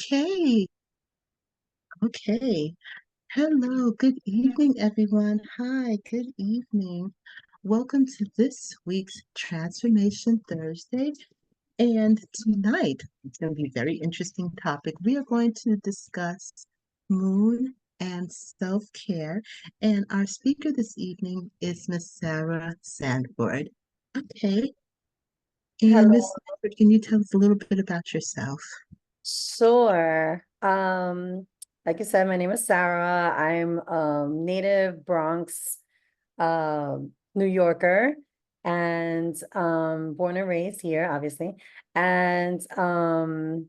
Okay, okay. Hello, good evening, everyone. Hi, good evening. Welcome to this week's Transformation Thursday. And tonight, it's going to be a very interesting topic. We are going to discuss moon and self-care. And our speaker this evening is Miss Sarah Sanford. Okay, and Hello. Miss Sanford, can you tell us a little bit about yourself? Sure. Like you said, my name is Sarah. I'm native Bronx, New Yorker, and born and raised here, obviously. And kind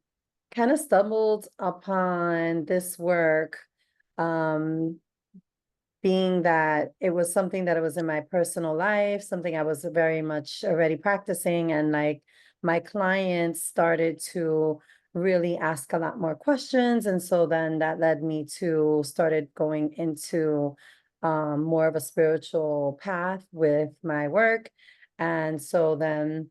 of stumbled upon this work, um, being that it was something that was in my personal life, something I was very much already practicing, and like my clients started to really ask a lot more questions. And so then that led me to started going into more of a spiritual path with my work. And so then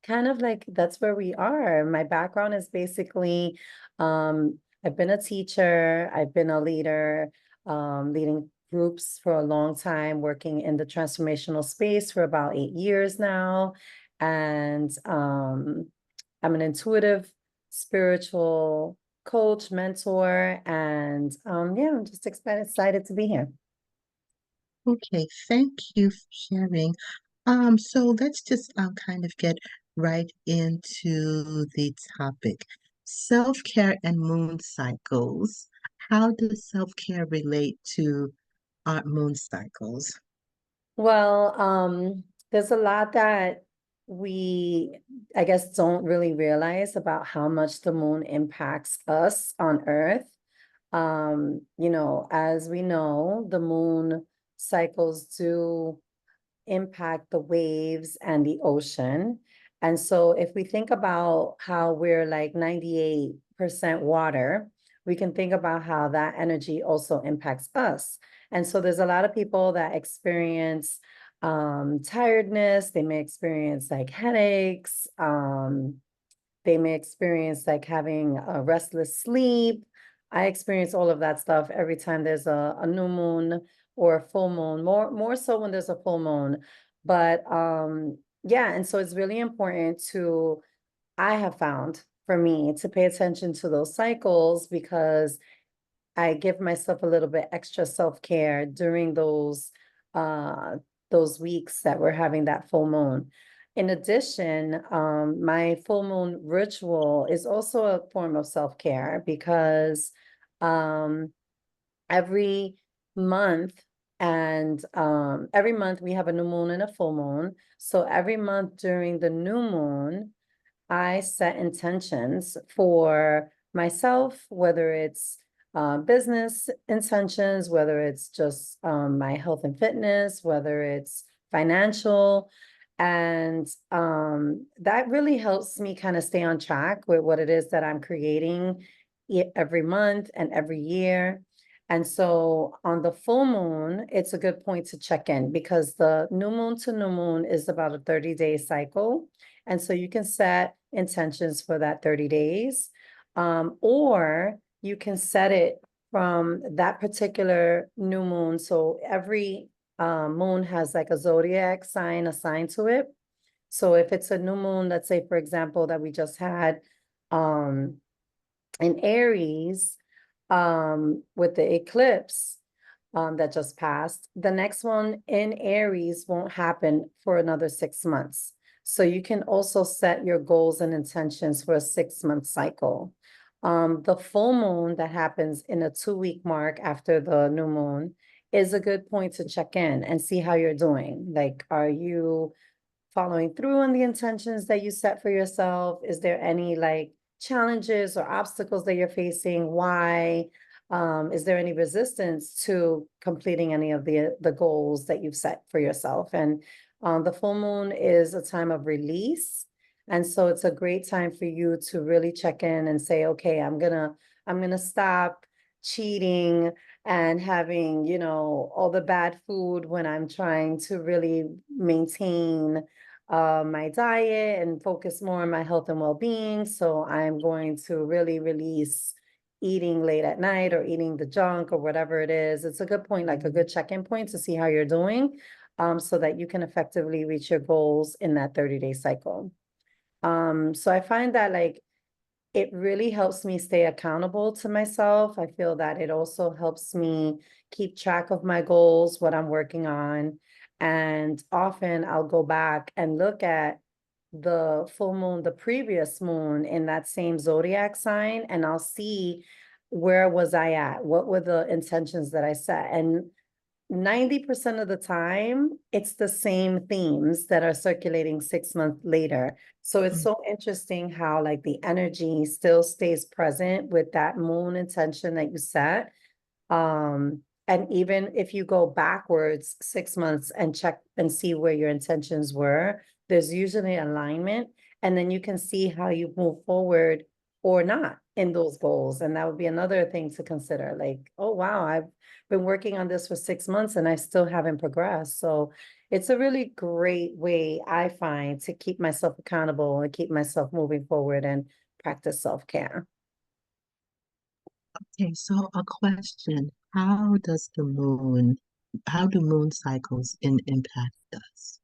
kind of like that's where we are. My background is basically I've been a teacher, I've been a leader, leading groups for a long time, working in the transformational space for about 8 years now. And I'm an intuitive spiritual coach, mentor, and yeah, I'm just excited to be here. Okay, thank you for sharing. So let's just kind of get right into the topic. Self-care and moon cycles. How does self-care relate to our moon cycles? Well, there's a lot that we, I guess, don't really realize about how much the moon impacts us on Earth. As we know, the moon cycles do impact the waves and the ocean. And so if we think about how we're like 98% water, we can think about how that energy also impacts us. And so there's a lot of people that experience tiredness, they may experience like headaches, they may experience like having a restless sleep. I experience all of that stuff every time there's a new moon or a full moon, more so when there's a full moon. But yeah, and so it's really important to, I have found for me to pay attention to those cycles because I give myself a little bit extra self-care during those weeks that we're having that full moon. In addition, my full moon ritual is also a form of self-care because um every month and every month we have a new moon and a full moon. So every month during the new moon, I set intentions for myself, whether it's business intentions, whether it's just my health and fitness, whether it's financial. And that really helps me kind of stay on track with what it is that I'm creating every month and every year. And so on the full moon, it's a good point to check in because the new moon to new moon is about a 30-day cycle. And so you can set intentions for that 30 days, or you can set it from that particular new moon. So every moon has like a zodiac sign assigned to it. So if it's a new moon, let's say, for example, that we just had um, in Aries with the eclipse that just passed, the next one in Aries won't happen for another 6 months. So you can also set your goals and intentions for a 6 month cycle. The full moon that happens in a 2 week mark after the new moon is a good point to check in and see how you're doing. Like, are you following through on the intentions that you set for yourself? Is there any like challenges or obstacles that you're facing? Why? Is there any resistance to completing any of the goals that you've set for yourself? And the full moon is a time of release. And so it's a great time for you to really check in and say, okay, I'm gonna stop cheating and having, all the bad food when I'm trying to really maintain my diet and focus more on my health and well-being. So I'm going to really release eating late at night or eating the junk or whatever it is. It's a good point, like a good check-in point to see how you're doing, so that you can effectively reach your goals in that 30-day cycle. So I find that like it really helps me stay accountable to myself. I feel that it also helps me keep track of my goals, what I'm working on. And often I'll go back and look at the full moon, the previous moon in that same zodiac sign, and I'll see where was I at? What were the intentions that I set? And 90% of the time, it's the same themes that are circulating 6 months later. So it's Mm. so interesting how like the energy still stays present with that moon intention that you set. And even if you go backwards 6 months and check and see where your intentions were, there's usually alignment, and then you can see how you move forward or not in those goals. And that would be another thing to consider. Like, oh wow, I've been working on this for 6 months and I still haven't progressed. So it's a really great way, I find, to keep myself accountable and keep myself moving forward and practice self-care. Okay, so a question. How do moon cycles impact us?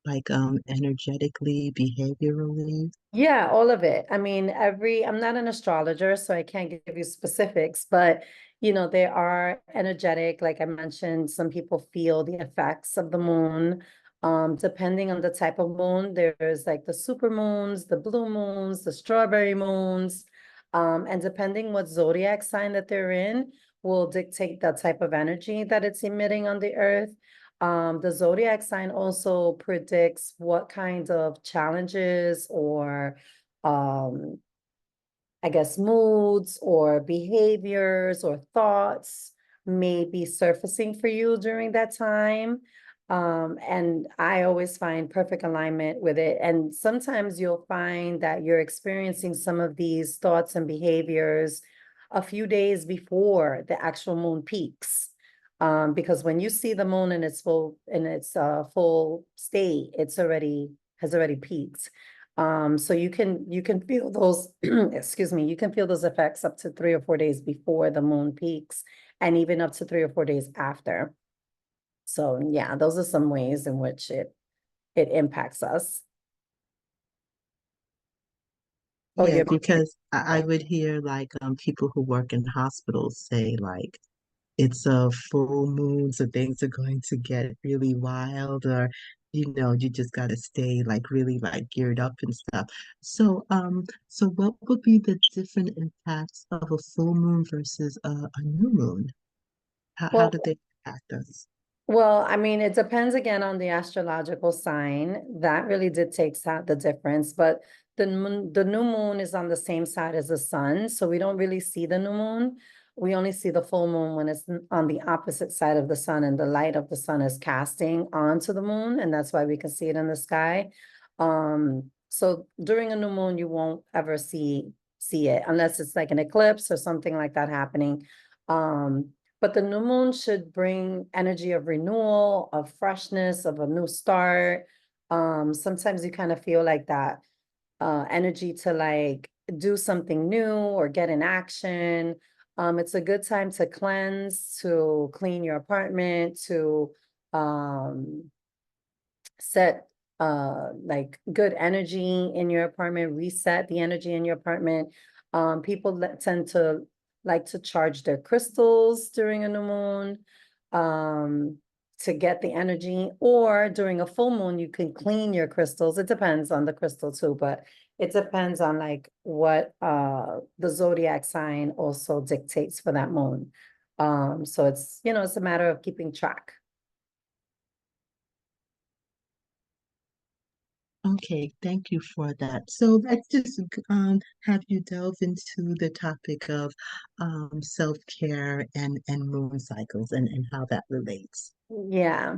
Like energetically, behaviorally? Yeah, all of it. I mean, I'm not an astrologer, so I can't give you specifics, but they are energetic. Like I mentioned, some people feel the effects of the moon. Depending on the type of moon, there's like the super moons, the blue moons, the strawberry moons. And depending what zodiac sign that they're in will dictate the type of energy that it's emitting on the earth. The zodiac sign also predicts what kind of challenges or um, I guess moods or behaviors or thoughts may be surfacing for you during that time. And I always find perfect alignment with it. And sometimes you'll find that you're experiencing some of these thoughts and behaviors a few days before the actual moon peaks. Because when you see the moon in its full state, it's already has already peaked. So you can feel those, excuse me, you can feel those effects up to 3 or 4 days before the moon peaks, and even up to 3 or 4 days after. So yeah, those are some ways in which it impacts us. Oh, Yeah, you're because I would hear like people who work in hospitals say like it's a full moon, so things are going to get really wild, or you just got to stay like really like geared up and stuff. So what would be the different impacts of a full moon versus a new moon? How do well, they impact us? Well, I mean, it depends again on the astrological sign. That really dictates the difference. But the new moon is on the same side as the sun, so we don't really see the new moon. We only see the full moon when it's on the opposite side of the sun, and the light of the sun is casting onto the moon, and that's why we can see it in the sky. So during a new moon, you won't ever see it unless it's like an eclipse or something like that happening. Um, but the new moon should bring energy of renewal, of freshness, of a new start. Sometimes you kind of feel like that energy to like do something new or get in action. It's a good time to cleanse, to clean your apartment, to um, set like good energy in your apartment, reset the energy in your apartment. People tend to like to charge their crystals during a new moon to get the energy, or during a full moon you can clean your crystals. It depends on the crystal too, but it depends on like what the zodiac sign also dictates for that moon. So it's a matter of keeping track. Okay, thank you for that. So let's just have you delve into the topic of self-care and moon cycles and how that relates. Yeah.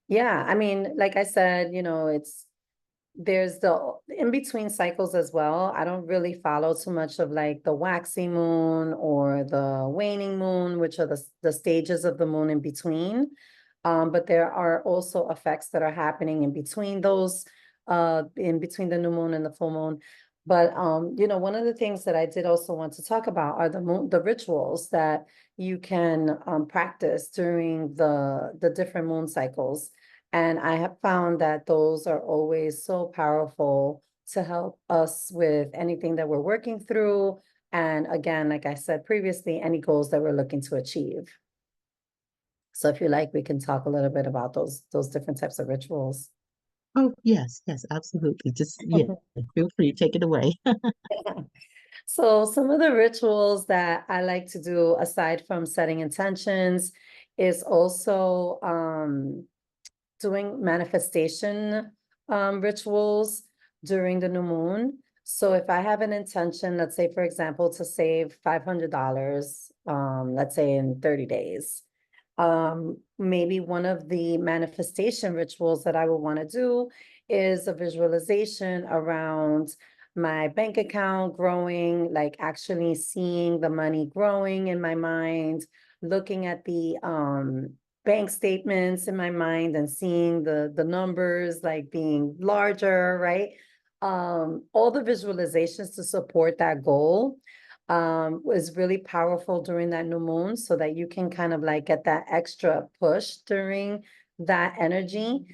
Yeah, I mean, like I said, there's the in between cycles as well. I don't really follow too much of like the waxing moon or the waning moon, which are the stages of the moon in between. But there are also effects that are happening in between those. in between the new moon and the full moon. But you know, one of the things that I did also want to talk about are the rituals that you can practice during the different moon cycles. And I have found that those are always so powerful to help us with anything that we're working through. And again, like I said previously, any goals that we're looking to achieve. So if you like, we can talk a little bit about those different types of rituals. Oh, yes, yes, absolutely. Just, yeah, feel free, take it away. So some of the rituals that I like to do aside from setting intentions is also doing manifestation rituals during the new moon. So if I have an intention, let's say, for example, to save $500, let's say in 30 days, maybe one of the manifestation rituals that I would want to do is a visualization around my bank account growing, like actually seeing the money growing in my mind, looking at the bank statements in my mind and seeing the numbers like being larger, right? All the visualizations to support that goal was really powerful during that new moon so that you can kind of like get that extra push during that energy,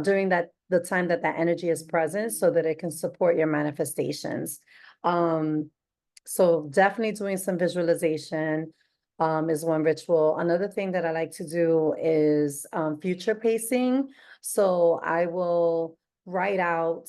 during the time that that energy is present so that it can support your manifestations. So definitely doing some visualization is one ritual. Another thing that I like to do is future pacing. So I will write out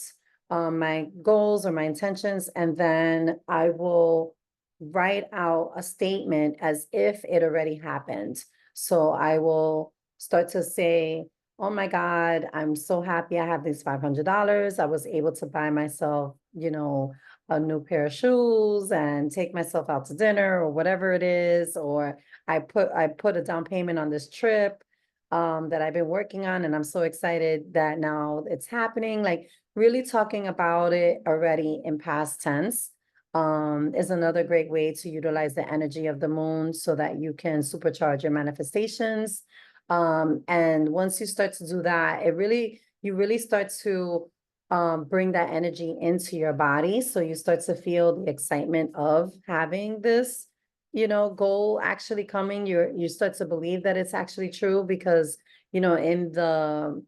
my goals or my intentions, and then I will write out a statement as if it already happened. So I will start to say, oh my God, I'm so happy I have these $500. I was able to buy myself, you know, a new pair of shoes and take myself out to dinner or whatever it is, or I put a down payment on this trip that I've been working on, and I'm so excited that now it's happening. Like really talking about it already in past tense is another great way to utilize the energy of the moon so that you can supercharge your manifestations. And once you start to do that, you really start to bring that energy into your body. So you start to feel the excitement of having this, you know, goal actually coming. You start to believe that it's actually true because, you know, in the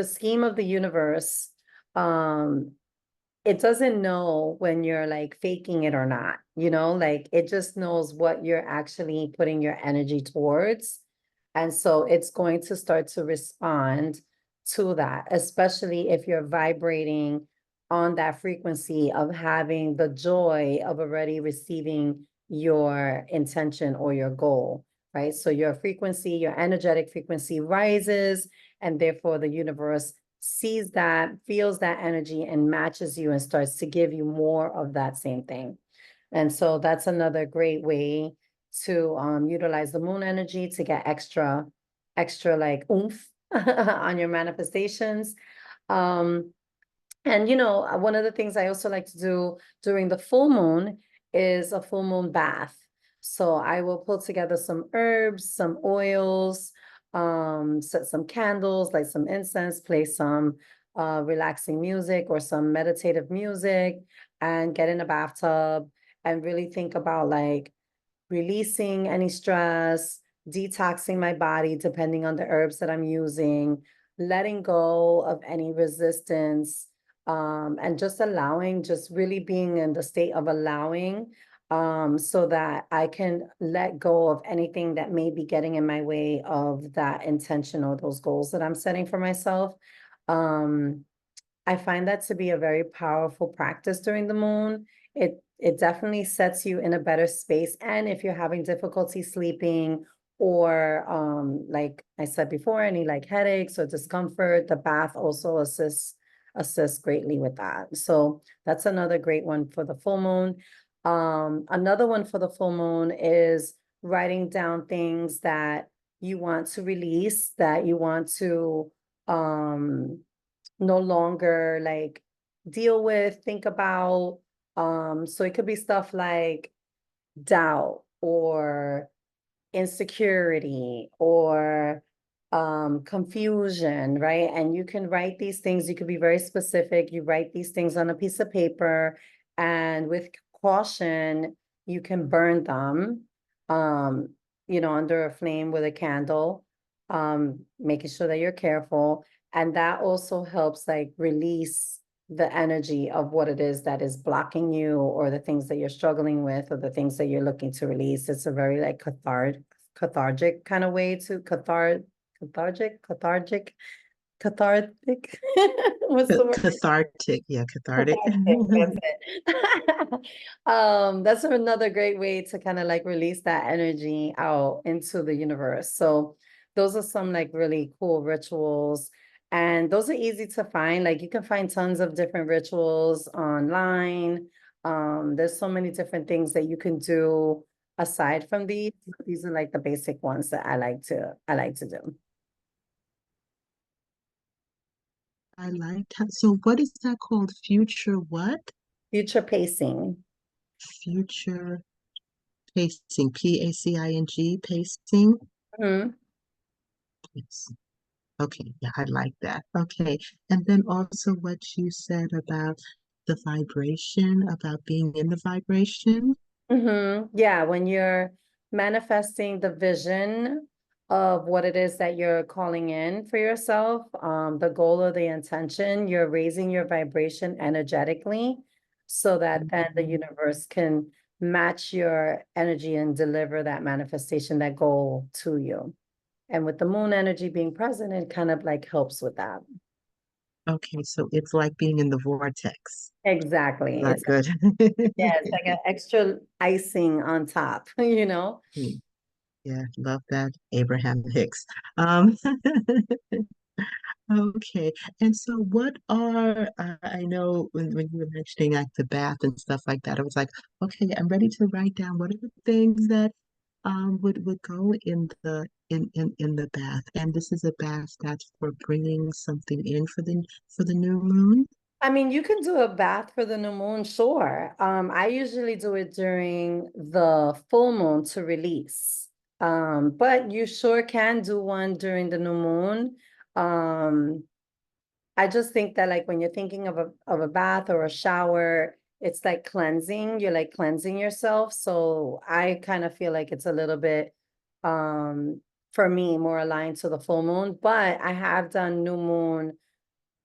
scheme of the universe, um, it doesn't know when you're like faking it or not, you know, like it just knows what you're actually putting your energy towards. And so it's going to start to respond to that, especially if you're vibrating on that frequency of having the joy of already receiving your intention or your goal, right? So your frequency, your energetic frequency rises, and therefore the universe sees that, feels that energy, and matches you and starts to give you more of that same thing. And so that's another great way to utilize the moon energy to get extra like oomph on your manifestations. Um, and you know, one of the things I also like to do during the full moon is a full moon bath. So I will pull together some herbs, some oils, set some candles, light some incense, play some relaxing music or some meditative music, and get in a bathtub and really think about like releasing any stress, detoxing my body depending on the herbs that I'm using, letting go of any resistance, and just allowing, just really being in the state of allowing, so that I can let go of anything that may be getting in my way of that intention or those goals that I'm setting for myself. Um, I find that to be a very powerful practice during the moon. It definitely sets you in a better space. And if you're having difficulty sleeping or like I said before, any like headaches or discomfort, the bath also assists greatly with that. So that's another great one for the full moon. Another one for the full moon is writing down things that you want to release, that you want to no longer like deal with, think about. So it could be stuff like doubt or insecurity or confusion, right? And you can write these things, you could be very specific. You write these things on a piece of paper, and with caution, you can burn them, um, under a flame with a candle, making sure that you're careful. And that also helps like release the energy of what it is that is blocking you, or the things that you're struggling with, or the things that you're looking to release. It's a very like cathartic kind of way to cathartic, cathartic. What's the word? Cathartic, yeah, cathartic. Cathartic, that's it. That's another great way to kind of like release that energy out into the universe. So those are some like really cool rituals. And those are easy to find. Like you can find tons of different rituals online. There's so many different things that you can do aside from these. These are like the basic ones that I like to do. I liked how, so what is that called? Future what? Future pacing. Future pacing, Pacing, pacing. Mhm. Yes. Okay, yeah, I like that. Okay, and then also what you said about the vibration, about being in the vibration. Yeah, when you're manifesting the vision of what it is that you're calling in for yourself, the goal or the intention, you're raising your vibration energetically so that then the Mhm. universe can match your energy and deliver that manifestation, that goal to you. And with the moon energy being present, it kind of like helps with that. Okay, so it's like being in the vortex. Exactly. Not It's good. yeah, it's like an extra icing on top, you know? Yeah, love that, Abraham Hicks. Um, okay, and so what are, I know when you were mentioning like the bath and stuff like that, I was like, okay, I'm ready to write down what are the things that would go in in the bath. And this is a bath that's for bringing something in for the new moon. I mean, you can do a bath for the new moon, sure. I usually do it during the full moon to release. But you sure can do one during the new moon. Um, I just think that like when you're thinking of a bath or a shower, it's like cleansing. You're like cleansing yourself. So I kind of feel like it's a little bit for me more aligned to the full moon. But I have done new moon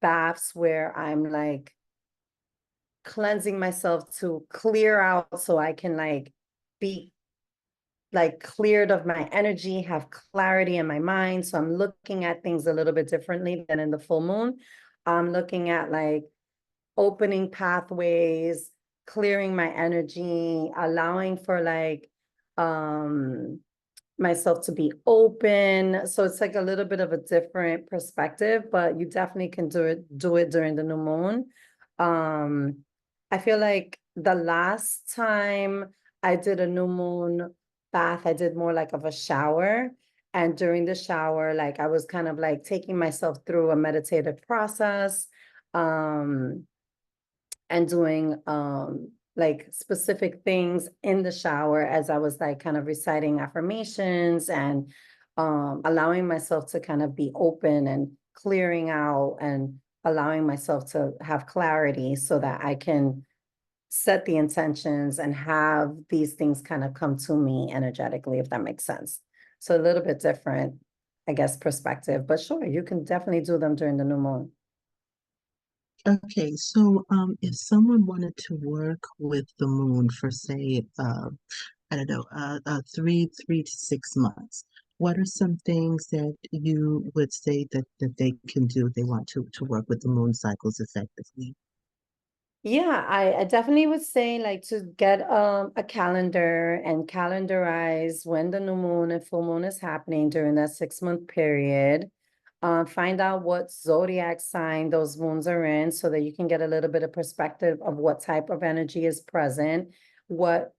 baths where I'm like cleansing myself to clear out so I can like be like cleared of my energy, have clarity in my mind. So I'm looking at things a little bit differently than in the full moon. I'm looking at like opening pathways, clearing my energy, allowing for like myself to be open. So it's like a little bit of a different perspective, but you definitely can do it during the new moon. Um, I feel like the last time I did a new moon bath, I did more like of a shower. And during the shower, like I was kind of like taking myself through a meditative process. Um, and doing like specific things in the shower as I was like kind of reciting affirmations and allowing myself to kind of be open and clearing out and allowing myself to have clarity so that I can set the intentions and have these things kind of come to me energetically, if that makes sense. So a little bit different, I guess, perspective, but sure, you can definitely do them during the new moon. Okay, so if someone wanted to work with the moon for say, I don't know, 3 to 6 months, what are some things that you would say that they can do if they want to work with the moon cycles effectively? Yeah, I definitely would say like to get a calendar and calendarize when the new moon and full moon is happening during that 6 month period. Find out what zodiac sign those moons are in so that you can get a little bit of perspective of what type of energy is present, what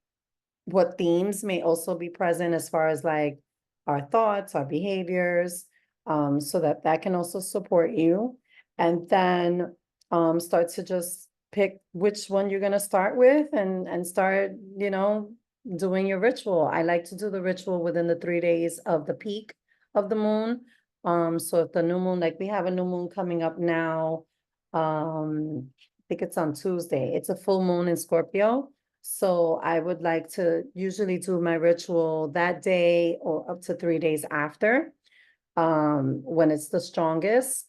what themes may also be present as far as like our thoughts, our behaviors, so that that can also support you. And then start to just pick which one you're going to start with and start, doing your ritual. I like to do the ritual within the 3 days of the peak of the moon So if the new moon, like we have a new moon coming up now, I think it's on Tuesday. It's a full moon in Scorpio. So I would like to usually do my ritual that day or up to 3 days after, when it's the strongest.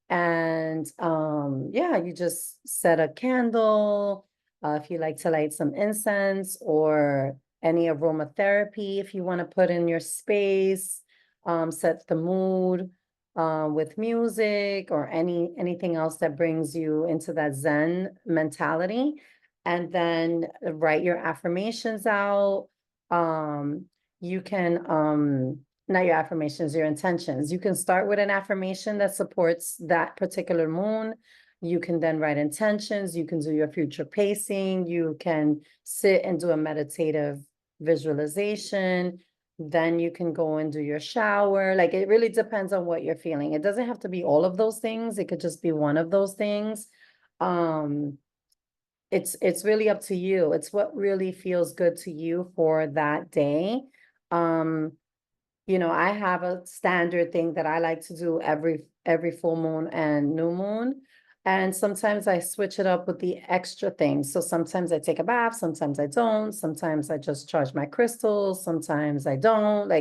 And yeah, you just set a candle, if you like to light some incense or any aromatherapy if you want to put in your space, set the mood with music or anything else that brings you into that Zen mentality. And then write your affirmations out. You can not your affirmations, your intentions. You can start with an affirmation that supports that particular moon. You can then write intentions. You can do your future pacing. You can sit and do a meditative visualization. Then you can go and do your shower. Like it really depends on what you're feeling. It doesn't have to be all of those things. It could just be one of those things. Um, it's really up to you. It's what really feels good to you for that day. Um, I have a standard thing that I like to do every full moon and new moon. And sometimes I switch it up with the extra things. So sometimes I take a bath, sometimes I don't, sometimes I just charge my crystals, sometimes I don't.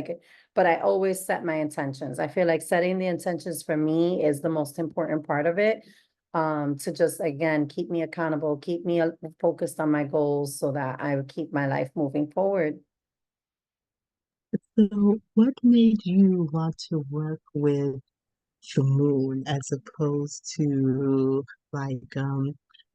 But I always set my intentions. I feel like setting the intentions for me is the most important part of it. To just again keep me accountable, keep me focused on my goals so that I would keep my life moving forward. So, what made you want to work with the moon as opposed to like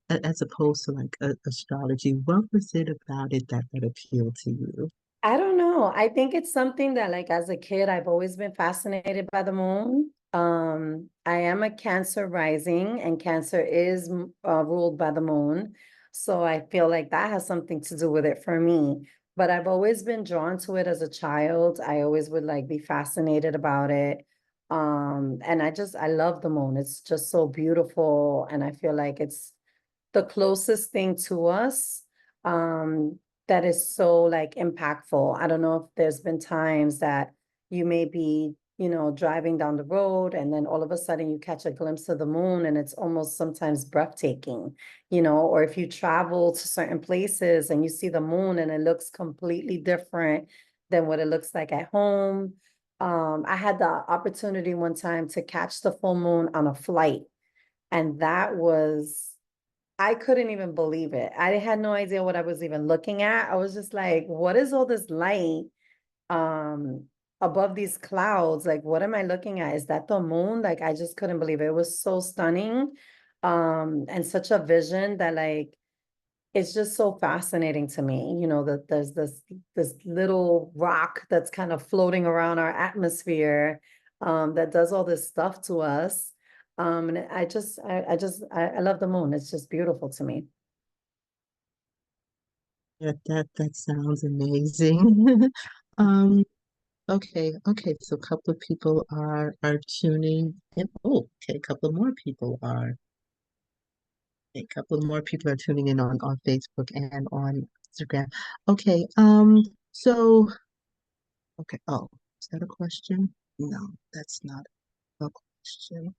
as opposed to like astrology? What was it about it that appealed to you? I don't know. I think it's something that like as a kid, I've always been fascinated by the moon. I am a Cancer rising and Cancer is ruled by the moon. So I feel like that has something to do with it for me. But I've always been drawn to it as a child. I always would like be fascinated about it. And I love the moon. It's just so beautiful. And I feel like it's the closest thing to us that is so like impactful. I don't know if there's been times that you may be, driving down the road and then all of a sudden you catch a glimpse of the moon and it's almost sometimes breathtaking, or if you travel to certain places and you see the moon and it looks completely different than what it looks like at home. I had the opportunity one time to catch the full moon on a flight, and that was I couldn't even believe it. I had no idea what I was even looking at. I was just like, what is all this light um above these clouds? Like, what am I looking at? Is that the moon? Like, I just couldn't believe it. It was so stunning. And such a vision that like it's just so fascinating to me, that there's this little rock that's kind of floating around our atmosphere, that does all this stuff to us. And I love the moon. It's just beautiful to me. That sounds amazing. um, okay. So a couple of people are tuning in. Oh, okay, a couple more people are tuning in on Facebook and on Instagram. Okay, so okay, oh, is that a question? No, that's not a question.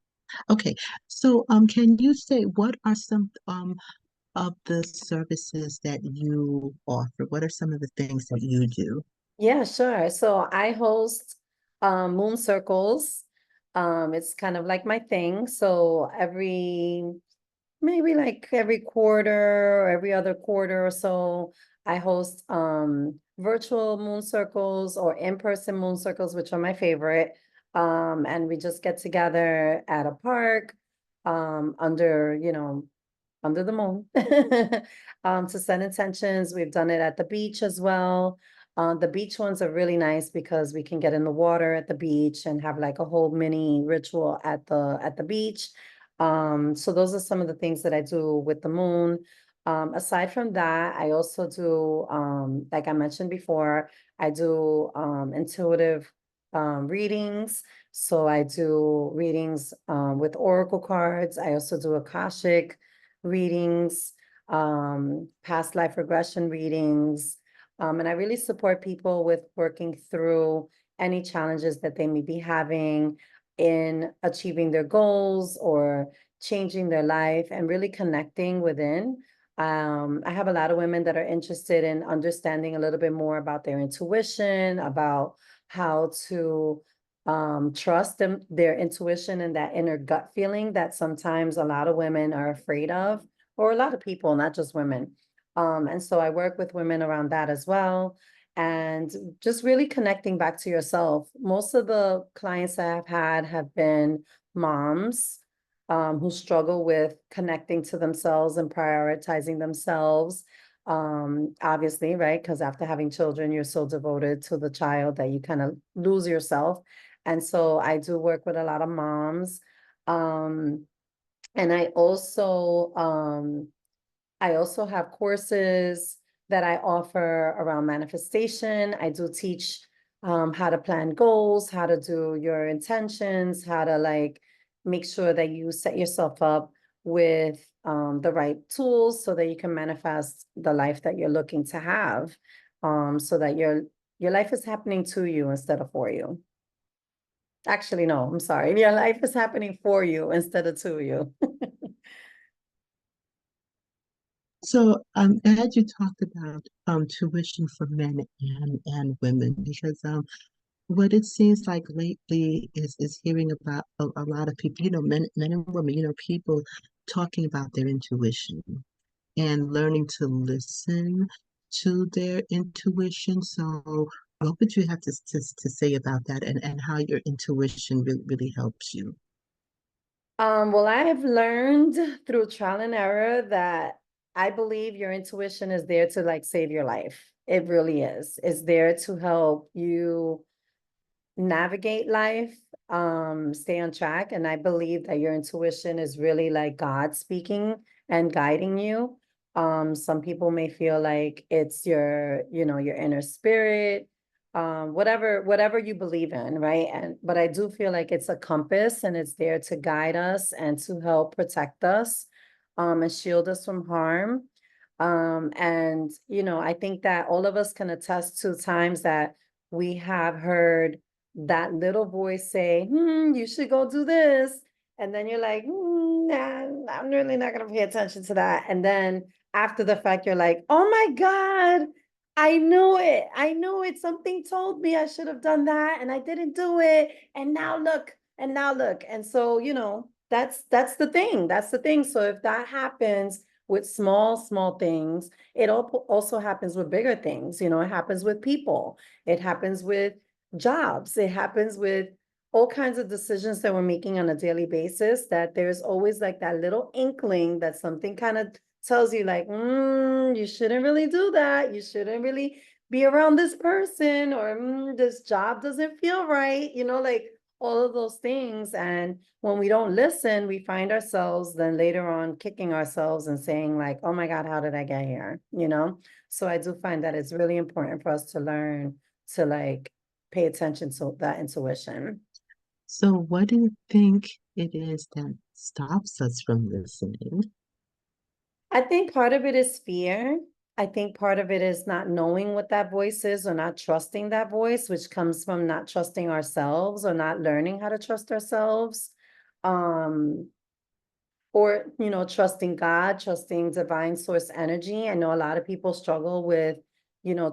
Okay, so can you say what are some of the services that you offer? What are some of the things that you do? Yeah, sure. So I host moon circles. It's kind of like my thing. So maybe like every quarter or every other quarter or so, I host virtual moon circles or in-person moon circles, which are my favorite. And we just get together at a park under the moon to set intentions. We've done it at the beach as well. The beach ones are really nice because we can get in the water at the beach and have like a whole mini ritual at the beach. So those are some of the things that I do with the moon. Aside from that, I also do, like I mentioned before, I do intuitive readings. So I do readings with oracle cards. I also do Akashic readings, past life regression readings. And I really support people with working through any challenges that they may be having. in achieving their goals or changing their life and really connecting within. I have a lot of women that are interested in understanding a little bit more about their intuition, about how to trust their intuition and that inner gut feeling that sometimes a lot of women are afraid of, or a lot of people, not just women. And so I work with women around that as well. And just really connecting back to yourself. Most of the clients that I've had have been moms who struggle with connecting to themselves and prioritizing themselves. Obviously, right? Because after having children, you're so devoted to the child that you kind of lose yourself. And so I do work with a lot of moms. Um, and I also have courses that I offer around manifestation. I do teach how to plan goals, how to do your intentions, how to like make sure that you set yourself up with the right tools so that you can manifest the life that you're looking to have, so that your life is happening to you instead of for you. Actually, no, I'm sorry. Your life is happening for you instead of to you. So, as you talked about tuition for men and women, because what it seems like lately is hearing about a lot of people, men and women, people talking about their intuition and learning to listen to their intuition. So, what would you have to say about that and how your intuition really helps you? Well, I have learned through trial and error that I believe your intuition is there to like save your life. It really is. It's there to help you navigate life, stay on track. And I believe that your intuition is really like God speaking and guiding you. Some people may feel like it's your inner spirit, whatever you believe in, right? But I do feel like it's a compass and it's there to guide us and to help protect us, and shield us from harm. And I think that all of us can attest to times that we have heard that little voice say, you should go do this. And then you're like, nah, I'm really not going to pay attention to that. And then after the fact, you're like, oh my God, I knew it. I knew it. Something told me I should have done that and I didn't do it. And now look, and now look. And so, that's the thing. That's the thing. So if that happens with small things, it also happens with bigger things. It happens with people. It happens with jobs. It happens with all kinds of decisions that we're making on a daily basis, that there's always like that little inkling that something kind of tells you like, you shouldn't really do that. You shouldn't really be around this person, or this job doesn't feel right, like all of those things. And when we don't listen, we find ourselves then later on kicking ourselves and saying like, oh my God, how did I get here? So I do find that it's really important for us to learn to like pay attention to that intuition. So, what do you think it is that stops us from listening? I think part of it is fear. I think part of it is not knowing what that voice is or not trusting that voice, which comes from not trusting ourselves or not learning how to trust ourselves. Um, or trusting God, trusting divine source energy. I know a lot of people struggle with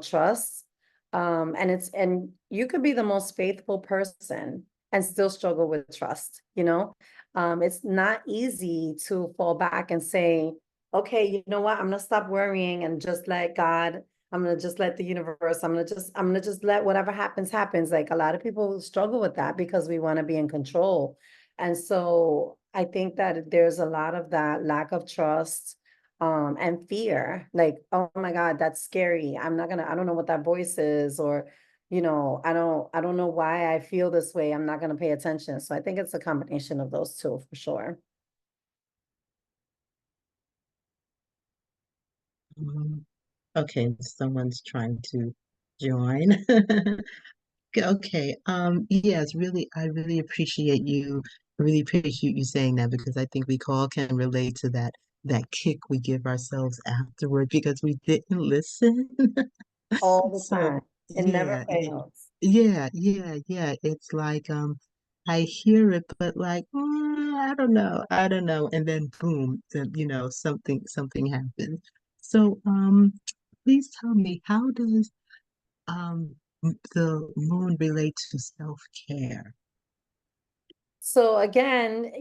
trust, and you could be the most faithful person and still struggle with trust. It's not easy to fall back and say, okay, you know what, I'm gonna stop worrying and just let God, I'm gonna just let the universe, I'm gonna just let whatever happens. Like a lot of people struggle with that because we want to be in control. And so I think that there's a lot of that lack of trust, and fear. Like, oh my God, that's scary. I don't know what that voice is, or, I don't know why I feel this way. I'm not gonna pay attention. So I think it's a combination of those two for sure. Um, okay, someone's trying to join. Okay. Yes, really, I really appreciate you saying that because I think we all can relate to that kick we give ourselves afterward because we didn't listen. All the So time. It never yeah, fails. yeah. It's like I hear it, but like, I don't know. And then boom, then, something happens. So, please tell me, how does the moon relate to self-care? So again,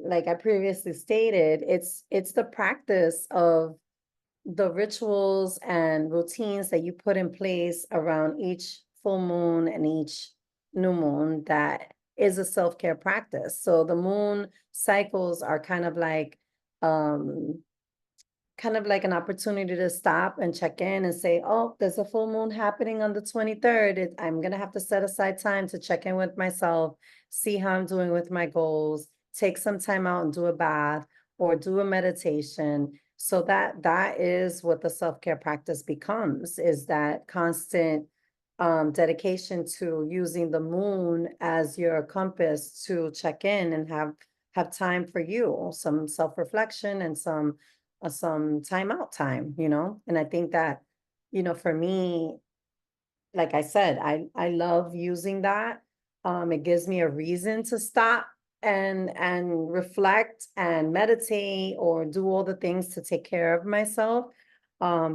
like I previously stated, it's the practice of the rituals and routines that you put in place around each full moon and each new moon that is a self-care practice. So the moon cycles are um kind of like an opportunity to stop and check in and say, oh, there's a full moon happening on the 23rd. I'm going to have to set aside time to check in with myself, see how I'm doing with my goals, take some time out and do a bath or do a meditation. So that is what the self-care practice becomes, is that constant dedication to using the moon as your compass to check in and have time for you, some self-reflection and some time out time, and I think that, for me, like I said, I love using that. It gives me a reason to stop and reflect and meditate or do all the things to take care of myself.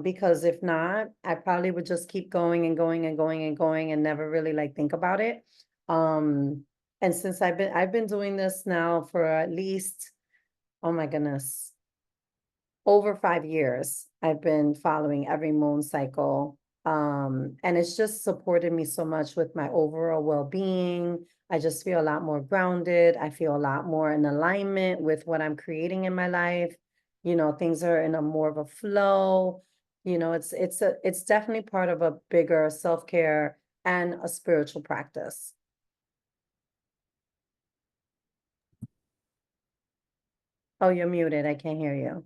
Because if not, I probably would just keep going and going and going and going and never really like think about it. Um, and since I've been doing this now for at least, oh my goodness, over 5 years, I've been following every moon cycle. And it's just supported me so much with my overall well-being. I just feel a lot more grounded. I feel a lot more in alignment with what I'm creating in my life. Things are in a more of a flow. It's definitely part of a bigger self-care and a spiritual practice. Oh, you're muted. I can't hear you.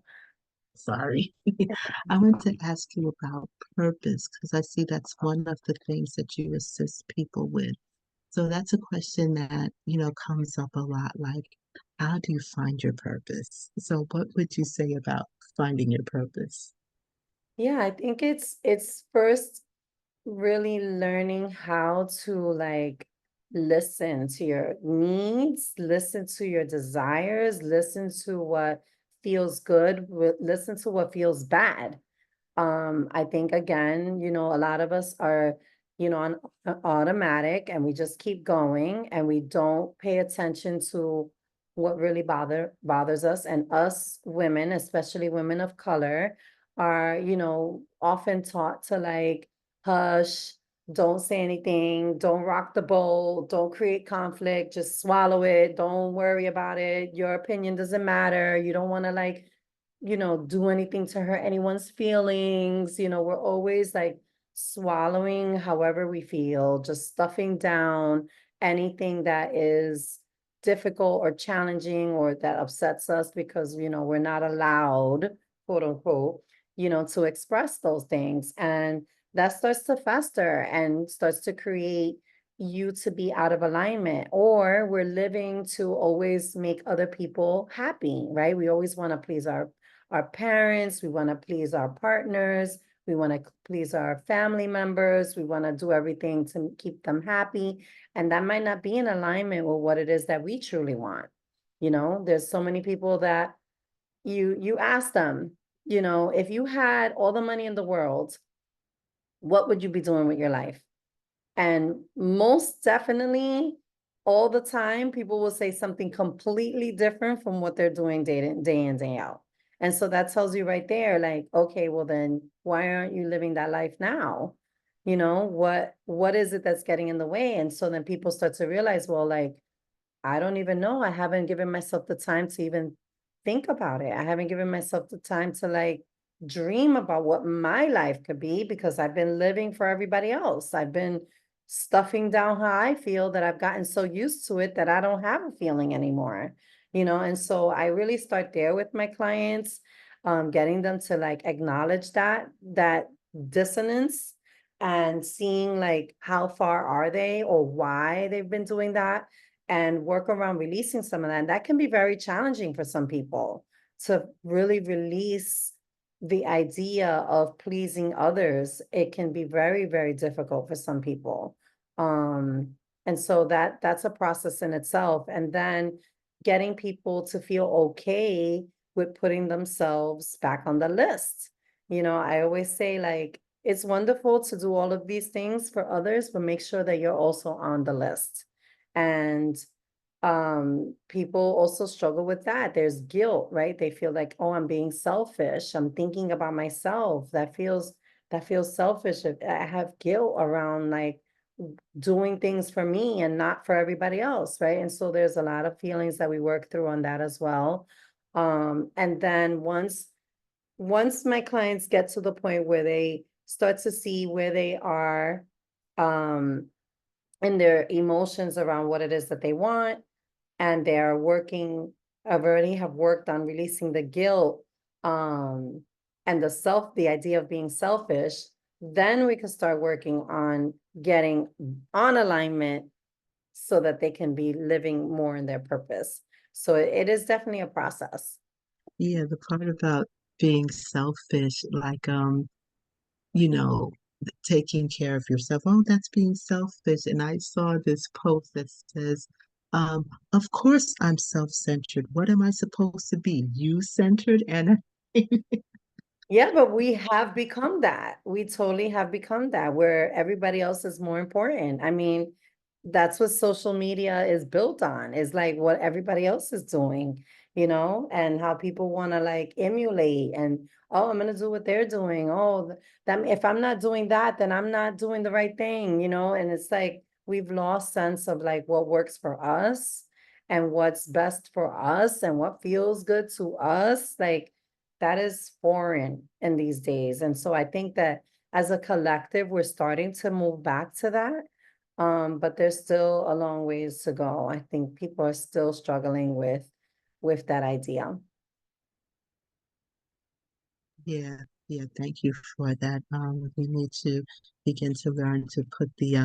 Sorry. I want to ask you about purpose because I see that's one of the things that you assist people with. So that's a question that, comes up a lot, like, how do you find your purpose? So what would you say about finding your purpose? Yeah, I think it's first really learning how to like listen to your needs, listen to your desires, listen to what feels good, listen to what feels bad. I think again, a lot of us are, on automatic and we just keep going and we don't pay attention to what really bothers us. And us women, especially women of color, are, often taught to like hush, don't say anything, don't rock the boat, don't create conflict, just swallow it, don't worry about it. Your opinion doesn't matter. You don't want to like do anything to hurt anyone's feelings. We're always like swallowing however we feel, just stuffing down anything that is difficult or challenging or that upsets us because, we're not allowed, quote unquote, to express those things. And that starts to fester and starts to create you to be out of alignment, or we're living to always make other people happy, right? We always want to please our parents, we want to please our partners, we want to please our family members, we want to do everything to keep them happy. And that might not be in alignment with what it is that we truly want. There's so many people that you ask them, if you had all the money in the world, what would you be doing with your life? And most definitely, all the time, people will say something completely different from what they're doing day in, day out. And so that tells you right there, like, okay, well then why aren't you living that life now? What is it that's getting in the way? And so then people start to realize, well, like, I don't even know. I haven't given myself the time to even think about it. I haven't given myself the time to like dream about what my life could be because I've been living for everybody else. I've been stuffing down how I feel that I've gotten so used to it that I don't have a feeling anymore. And so I really start there with my clients, getting them to like acknowledge that dissonance and seeing like how far are they or why they've been doing that and work around releasing some of that. And that can be very challenging for some people to really release the idea of pleasing others. It can be very, very difficult for some people. And so that's a process in itself. And then getting people to feel okay with putting themselves back on the list. I always say, like, it's wonderful to do all of these things for others, but make sure that you're also on the list. And people also struggle with that. There's guilt, right? They feel like, oh, I'm being selfish. I'm thinking about myself. That feels selfish. I have guilt around, like, doing things for me and not for everybody else, right? And so there's a lot of feelings that we work through on that as well. And then once my clients get to the point where they start to see where they are um in their emotions around what it is that they want, and they're working, I've already have worked on releasing the guilt, um, and the idea of being selfish, then we can start working on getting on alignment so that they can be living more in their purpose. So it is definitely a process. Yeah, the part about being selfish, like you know, taking care of yourself. Oh, that's being selfish. And I saw this post that says, of course I'm self-centered. What am I supposed to be? You-centered? And Yeah, but we have become that. We totally have become that, where everybody else is more important. I mean, that's what social media is built on, is like what everybody else is doing, and how people want to, like, emulate, and, oh, I'm gonna do what they're doing. Oh, that if I'm not doing that, then I'm not doing the right thing. And it's like we've lost sense of, like, what works for us and what's best for us and what feels good to us. Like, that is foreign in these days. And so I think that as a collective, we're starting to move back to that. But there's still a long ways to go. I think people are still struggling with that idea. yeah, yeah, thank you for that. We need to begin to learn to put the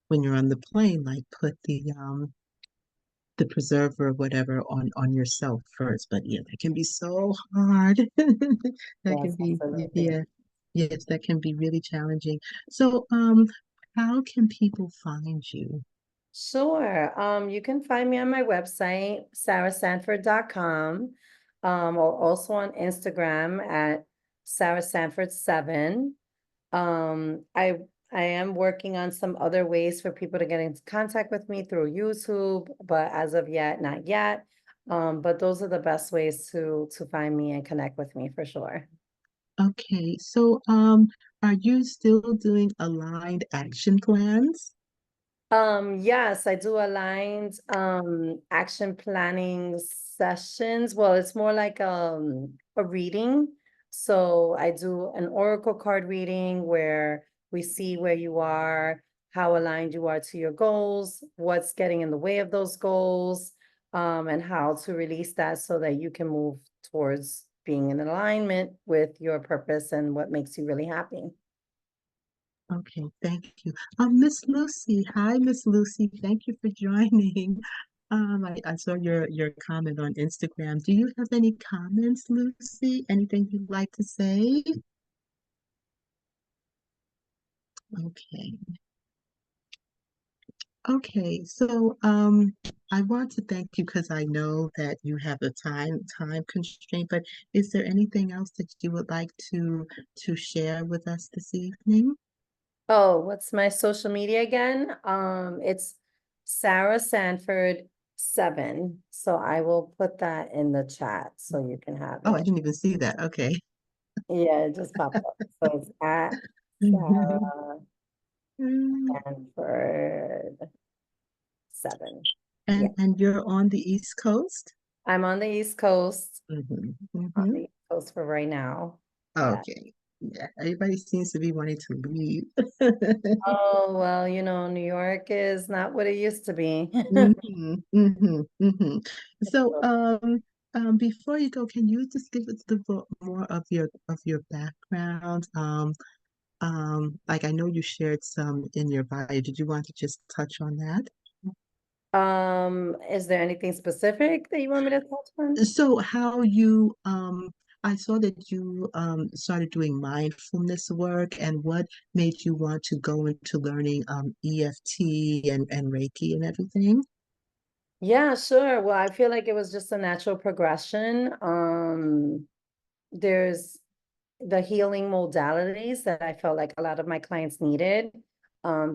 when you're on the plane, like put the preserver or whatever on yourself first. But yeah, that can be so hard. That can Yes, be, absolutely. yeah, yes, that can be really challenging. So, how can people find you? Sure. You can find me on my website, sarahsanford.com, or also on Instagram at sarahsanford7. I am working on some other ways for people to get into contact with me through YouTube, but as of yet, not yet. But those are the best ways to find me and connect with me for sure. Okay, so are you still doing aligned action plans? Yes, I do aligned action planning sessions. Well, it's more like a reading. So I do an oracle card reading where we see where you are, how aligned you are to your goals, what's getting in the way of those goals, and how to release that so that you can move towards being in alignment with your purpose and what makes you really happy. Okay, thank you. Miss Lucy. Hi, Miss Lucy. Thank you for joining. I saw your comment on Instagram. Do you have any comments, Lucy? Anything you'd like to say? Okay. Okay. So, I want to thank you because I know that you have a time constraint, but is there anything else that you would like to share with us this evening? Oh, what's my social media again? It's Sarah Sanford 7. So I will put that in the chat so you can have Oh, I it. didn't even see that. Okay. Yeah, it just popped up. So it's at Sarah Sanford 7. Yeah. And you're on the East Coast? I'm on the East Coast, on Hmm. the East Coast for right now. Yeah. Okay. Yeah, everybody seems to be wanting to leave. Oh, well, New York is not what it used to be. So, before you go, can you just give us more of your background? Like I know you shared some in your bio. Did you want to just touch on that? Is there anything specific that you want me to touch on? So how you I saw that you started doing mindfulness work, and what made you want to go into learning EFT and Reiki and everything? Yeah, sure. Well, I feel like it was just a natural progression. There's the healing modalities that I felt like a lot of my clients needed.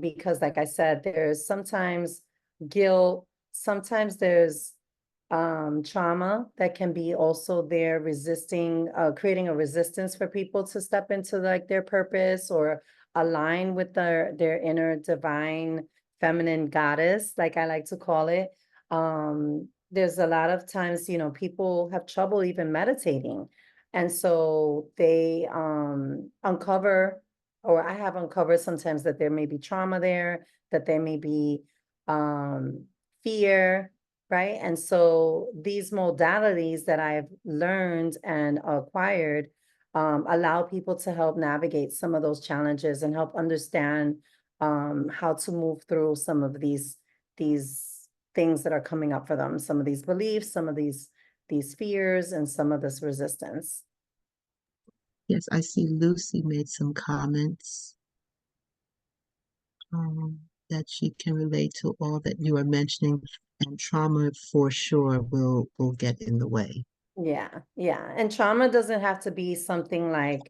Because like I said, there's sometimes guilt, sometimes there's trauma that can be also there resisting, creating a resistance for people to step into like their purpose or align with their inner divine feminine goddess, like I like to call it. There's a lot of times, people have trouble even meditating. And so they uncover, or I have uncovered sometimes that there may be trauma there, that there may be fear, right? And so these modalities that I've learned and acquired allow people to help navigate some of those challenges and help understand how to move through some of these things that are coming up for them, some of these beliefs, some of these fears, and some of this resistance. Yes, I see Lucy made some comments that she can relate to all that you are mentioning, and trauma for sure will get in the way. Yeah, yeah. And trauma doesn't have to be something like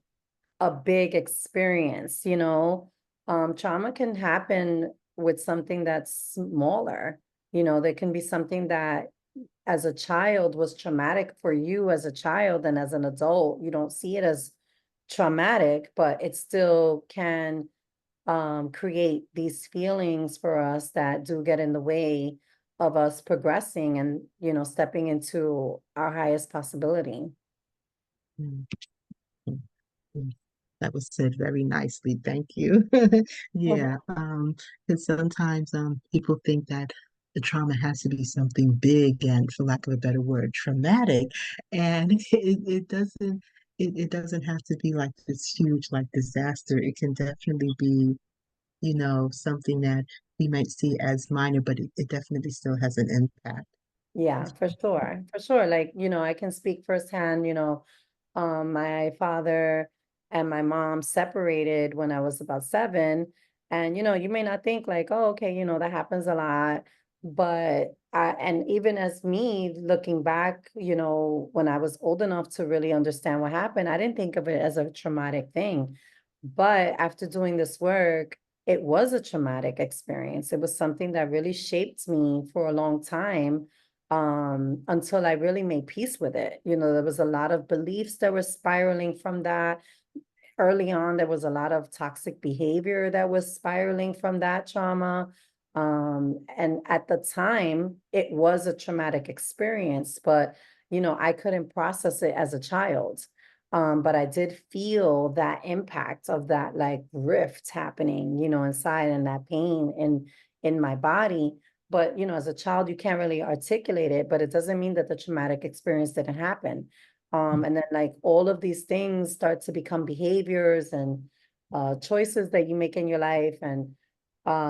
a big experience. Trauma can happen with something that's smaller. There can be something that as a child was traumatic for you as a child, and as an adult, you don't see it as traumatic, but it still can create these feelings for us that do get in the way of us progressing and, stepping into our highest possibility. Mm, mm, mm. That was said very nicely. Thank you. Mhm. Yeah, because sometimes people think that the trauma has to be something big and, for lack of a better word, traumatic, and it doesn't have to be like this huge like disaster. It can definitely be, something that we might see as minor, but it definitely still has an impact. Yeah, for sure. For sure. Like, I can speak firsthand, my father and my mom separated when I was about 7. And, you may not think like, oh, okay, that happens a lot. But and even as me looking back, when I was old enough to really understand what happened, I didn't think of it as a traumatic thing. But after doing this work, it was a traumatic experience. It was something that really shaped me for a long time, until I really made peace with it. There was a lot of beliefs that were spiraling from that. Early on, there was a lot of toxic behavior that was spiraling from that trauma. And at the time, it was a traumatic experience, but I couldn't process it as a child. But I did feel that impact of that like rift happening, inside, and that pain in my body. But as a child, you can't really articulate it, but it doesn't mean that the traumatic experience didn't happen. And then like all of these things start to become behaviors and choices that you make in your life. And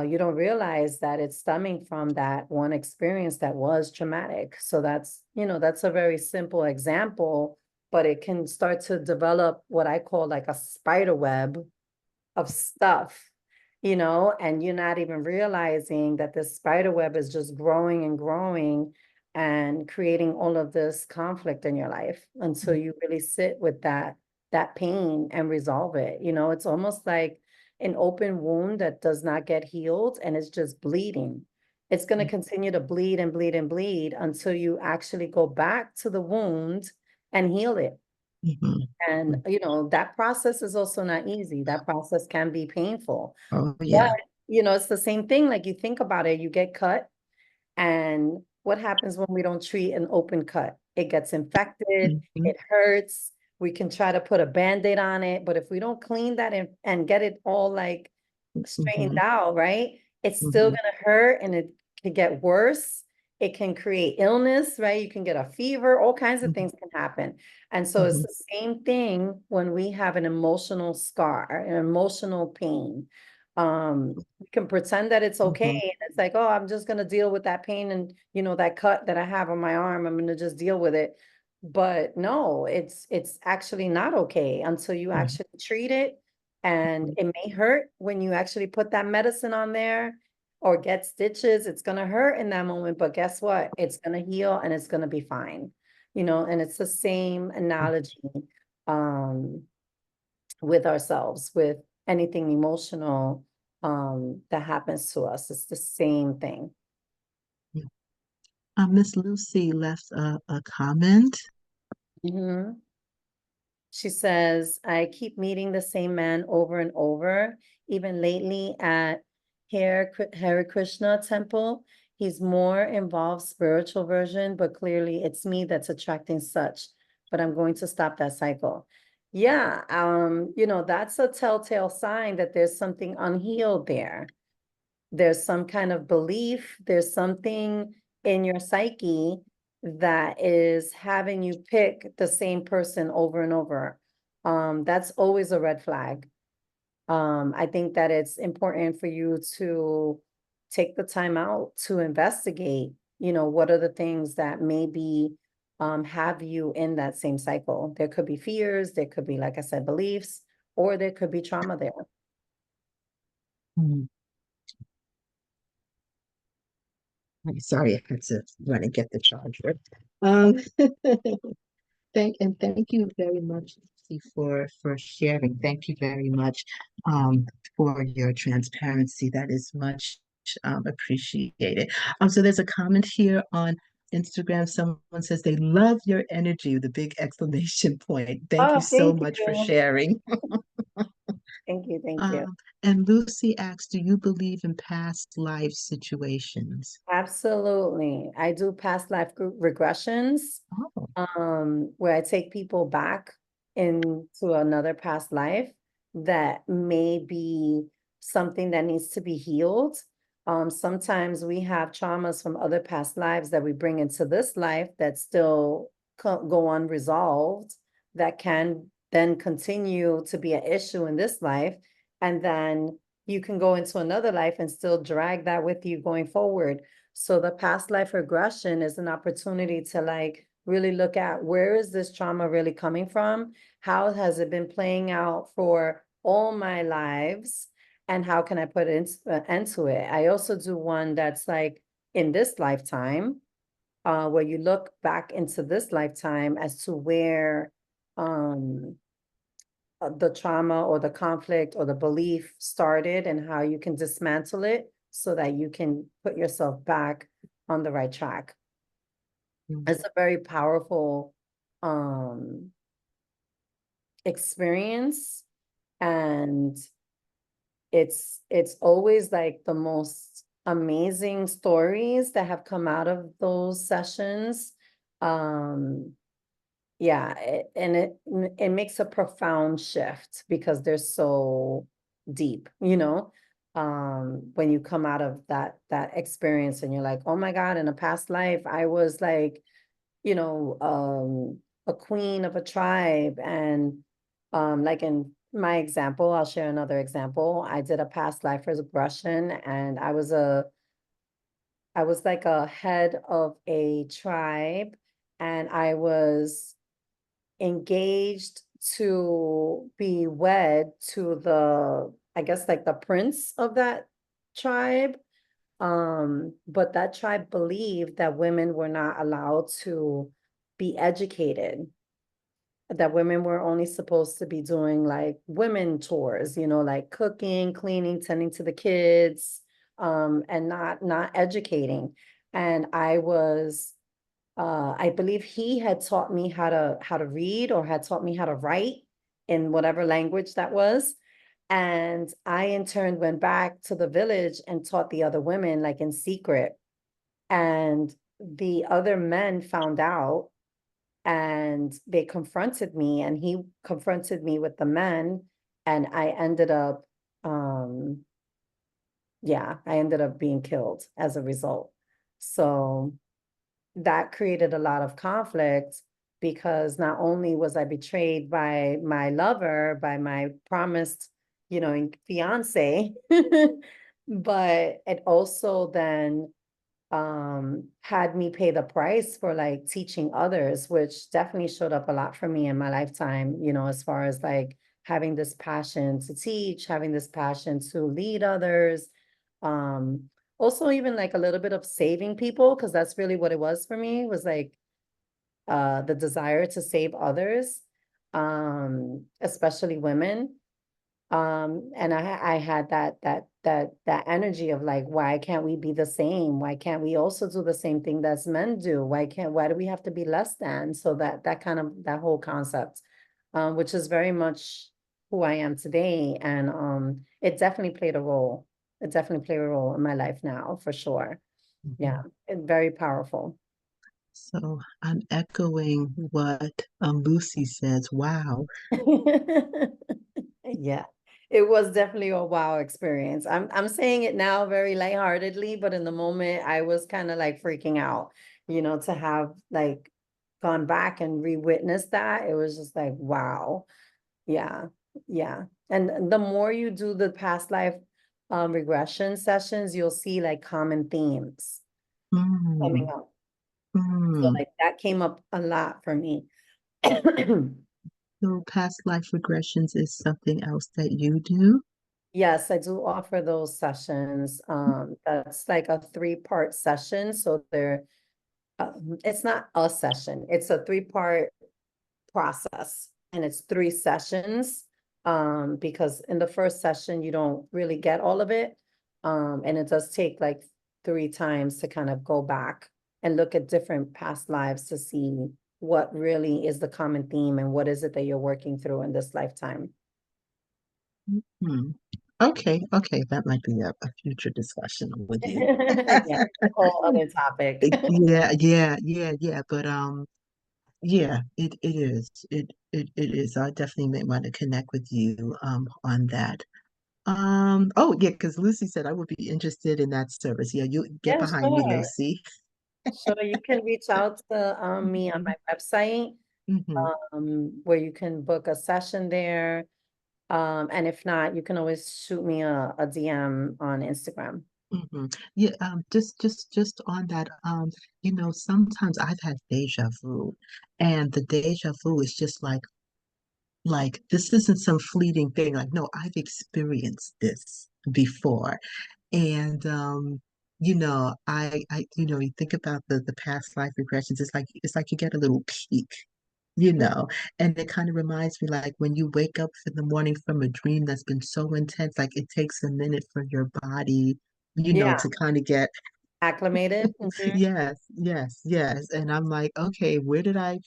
you don't realize that it's stemming from that one experience that was traumatic. So that's a very simple example, but it can start to develop what I call like a spider web of stuff, and you're not even realizing that this spider web is just growing and growing and creating all of this conflict in your life until you really sit with that pain and resolve it. It's almost like an open wound that does not get healed and it's just bleeding. It's going to continue to bleed and bleed and bleed until you actually go back to the wound and heal it. Mhm. And, that process is also not easy. That process can be painful. Oh, But, yeah. it's the same thing. Like you think about it, you get cut. And what happens when we don't treat an open cut? It gets infected, Mhm, it hurts. We can try to put a band-aid on it. But if we don't clean that and get it all like straightened mhm, out, right? It's still mhm, gonna hurt and it can get worse. It can create illness, right? You can get a fever, all kinds of mhm, things can happen. And so it's mhm, the same thing when we have an emotional scar, an emotional pain. We can pretend that it's okay. mhm, And it's like, oh, I'm just gonna deal with that pain and that cut that I have on my arm. I'm gonna just deal with it. But no, it's actually not okay until you Right. actually treat it. And it may hurt when you actually put that medicine on there or get stitches. It's gonna hurt in that moment, but guess what? It's gonna heal and it's gonna be fine. And it's the same analogy um with ourselves, with anything emotional that happens to us. It's the same thing. Yeah. Miss Lucy left a comment. Mhm. She says, I keep meeting the same man over and over, even lately at Hare Krishna temple. He's more involved spiritual version, but clearly it's me that's attracting such. But I'm going to stop that cycle. Yeah, that's a telltale sign that there's something unhealed there. There's some kind of belief, there's something in your psyche that is having you pick the same person over and over. That's always a red flag. I think that it's important for you to take the time out to investigate, what are the things that maybe have you in that same cycle. There could be fears, there could be, like I said, beliefs, or there could be trauma there. Hmm. Sorry, I had to run and get the charger. Um, thank you very much, Lucy, for sharing. Thank you very much for your transparency. That is much appreciated. So there's a comment here on Instagram. Someone says they love your energy, the big exclamation point. Thank you Oh, so thank much for you. sharing. Thank you. Thank you. And Lucy asks, do you believe in past life situations? Absolutely. I do past life regressions, Oh, where I take people back into another past life that may be something that needs to be healed. Sometimes we have traumas from other past lives that we bring into this life that still go unresolved, that can then continue to be an issue in this life. And then you can go into another life and still drag that with you going forward. So the past life regression is an opportunity to like really look at, where is this trauma really coming from? How has it been playing out for all my lives? And how can I put an end to it? I also do one that's like in this lifetime, where you look back into this lifetime as to where um, the trauma or the conflict or the belief started and how you can dismantle it so that you can put yourself back on the right track. mm, It's a very powerful um experience, and it's always like the most amazing stories that have come out of those sessions. um Yeah, and it makes a profound shift because they're so deep, when you come out of that experience and you're like, oh my God, in a past life, I was like, a queen of a tribe. And like in my example, I'll share another example. I did a past life regression, and I was like a head of a tribe, and I was engaged to be wed to I guess like the prince of that tribe. But that tribe believed that women were not allowed to be educated, that women were only supposed to be doing like women chores, like cooking, cleaning, tending to the kids, and not educating. And I believe he had taught me how to read, or had taught me how to write in whatever language that was. And I in turn went back to the village and taught the other women, like in secret. And the other men found out, and they confronted me, and he confronted me with the men. And um I ended up being killed as a result. So that created a lot of conflict, because not only was I betrayed by my lover, by my promised, fiance, but it also then had me pay the price for like teaching others, which definitely showed up a lot for me in my lifetime, as far as like having this passion to teach, having this passion to lead others. Um, Also even like a little bit of saving people, because that's really what it was for me, was like the desire to save others, especially women. And I had that energy of like, why can't we be the same? Why can't we also do the same thing that men do? Why do we have to be less than? So that kind of that whole concept, which is very much who I am today. And it definitely played a role. It definitely played a role in my life now, for sure. Yeah, Mhm. very powerful. So I'm echoing what Lucy says. Wow. Yeah, it was definitely a wow experience. I'm saying it now very lightheartedly, but in the moment I was kind of like freaking out, to have like gone back and re-witnessed that. It was just like, wow. Yeah. Yeah. And the more you do the past life regression sessions, you'll see like common themes coming Mm, up. So mm. like that came up a lot for me. So past life regressions is something else that you do? Yes, I do offer those sessions. That's like a three-part session. So it's not a session, it's a three-part process and it's three sessions. Because in the first session, you don't really get all of it. And it does take like three times to kind of go back and look at different past lives to see what really is the common theme and what is it that you're working through in this lifetime. Hmm. Okay, okay, that might be a future discussion with you. Yeah, a whole other topic. Yeah, yeah, yeah, yeah. But yeah, it is. It is. I definitely may want to connect with you on that. Oh yeah, because Lucy said I would be interested in that service. Yeah, you get Yeah, behind me, sure. Lucy. Sure, you can reach out to me on my website, Hmm. where you can book a session there. And if not, you can always shoot me a DM on Instagram. Hmm. Yeah, just on that, sometimes I've had deja vu, and the deja vu is just like this isn't some fleeting thing. Like, no, I've experienced this before. And you think about the past life regressions, it's like you get a little peek, you know, and it kind of reminds me like when you wake up in the morning from a dream that's been so intense, like it takes a minute for your body, Yeah, to kind of get acclimated. yes, yes, yes. And I'm like, okay, where did I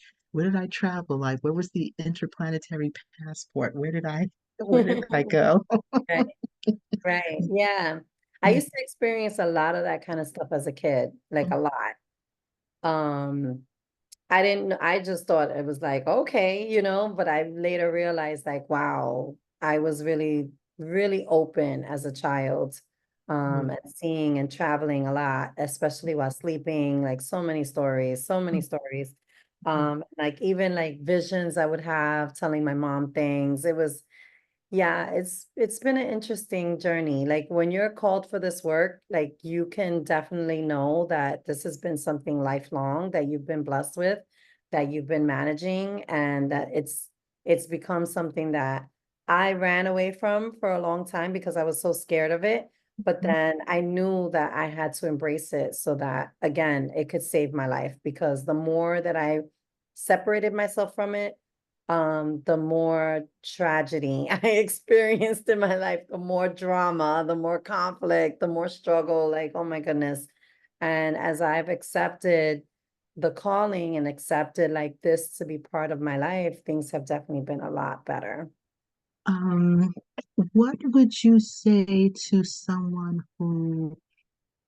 travel? Like, where was the interplanetary passport? Where did I go? Right, right. Yeah. I Yeah. used to experience a lot of that kind of stuff as a kid, like a lot. Um, I just thought it was like, okay, but I later realized like, wow, I was really, really open as a child, Mhm. and seeing and traveling a lot, especially while sleeping, like so many stories, so many stories. Like even like visions I would have telling my mom things. It was Yeah, it's been an interesting journey. Like when you're called for this work, like you can definitely know that this has been something lifelong that you've been blessed with, that you've been managing, and that it's become something that I ran away from for a long time because I was so scared of it. But then I knew that I had to embrace it so that again, it could save my life because the more that I separated myself from it, the more tragedy I experienced in my life, the more drama, the more conflict, the more struggle, like, oh my goodness. And as I've accepted the calling and accepted like this to be part of my life, things have definitely been a lot better. Um, what would you say to someone who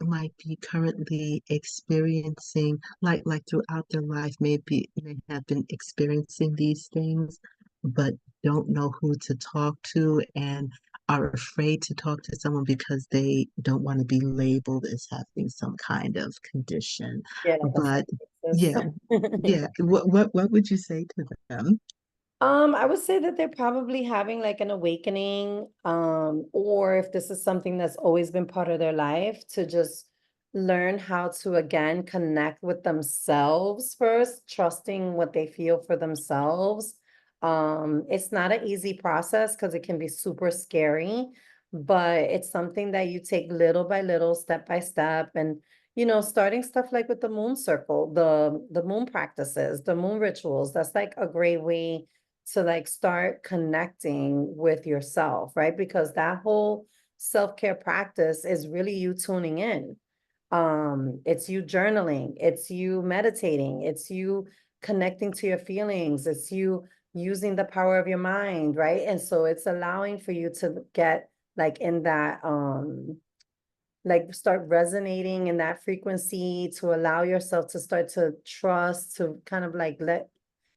might be currently experiencing, like throughout their life, maybe may have been experiencing these things, but don't know who to talk to and are afraid to talk to someone because they don't want to be labeled as having some kind of condition. Yeah, like a But psychosis. yeah, yeah. What would you say to them? I would say that they're probably having like an awakening, or if this is something that's always been part of their life, to just learn how to again connect with themselves first, trusting what they feel for themselves. It's not an easy process because it can be super scary, but it's something that you take little by little, step by step, and starting stuff like with the moon circle, the moon practices, the moon rituals. That's like a great way to like start connecting with yourself, right? Because that whole self-care practice is really you tuning in. It's you journaling, it's you meditating, it's you connecting to your feelings, it's you using the power of your mind, right? And so it's allowing for you to get like in that like start resonating in that frequency, to allow yourself to start to trust, to kind of like let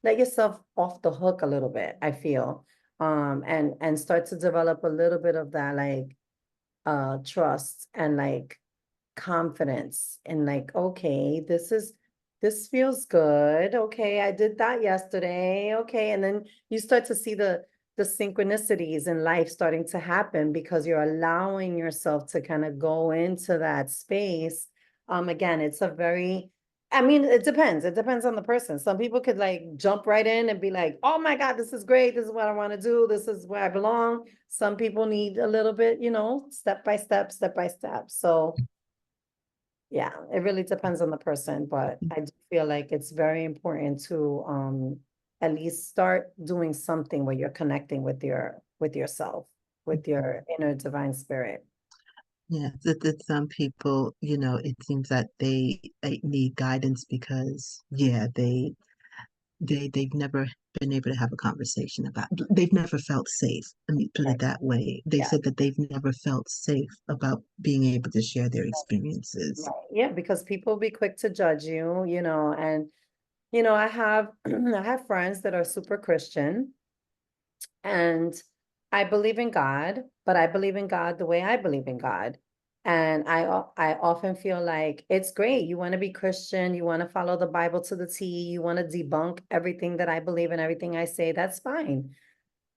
yourself off the hook a little bit, I feel. And start to develop a little bit of that like trust and like confidence and like, okay, this feels good. Okay, I did that yesterday. Okay. And then you start to see the synchronicities in life starting to happen because you're allowing yourself to kind of go into that space. Again, it's a very, I mean, it depends. It depends on the person. Some people could like jump right in and be like, oh my God, this is great. This is what I want to do. This is where I belong. Some people need a little bit, step by step, step by step. So yeah, it really depends on the person, but I do feel like it's very important to at least start doing something where you're connecting with yourself, with your inner divine spirit. Yeah, that some people, it seems that they need guidance because, yeah, they've never been able to have a conversation about, they've never felt safe. Let me put Right. it that way. They Yeah. said that they've never felt safe about being able to share their experiences. Right. Yeah, because people be quick to judge you, and I have I have friends that are super Christian. And I believe in God, but I believe in God the way I believe in God. And I often feel like it's great. You want to be Christian, you want to follow the Bible to the T, you want to debunk everything that I believe and everything I say. That's fine.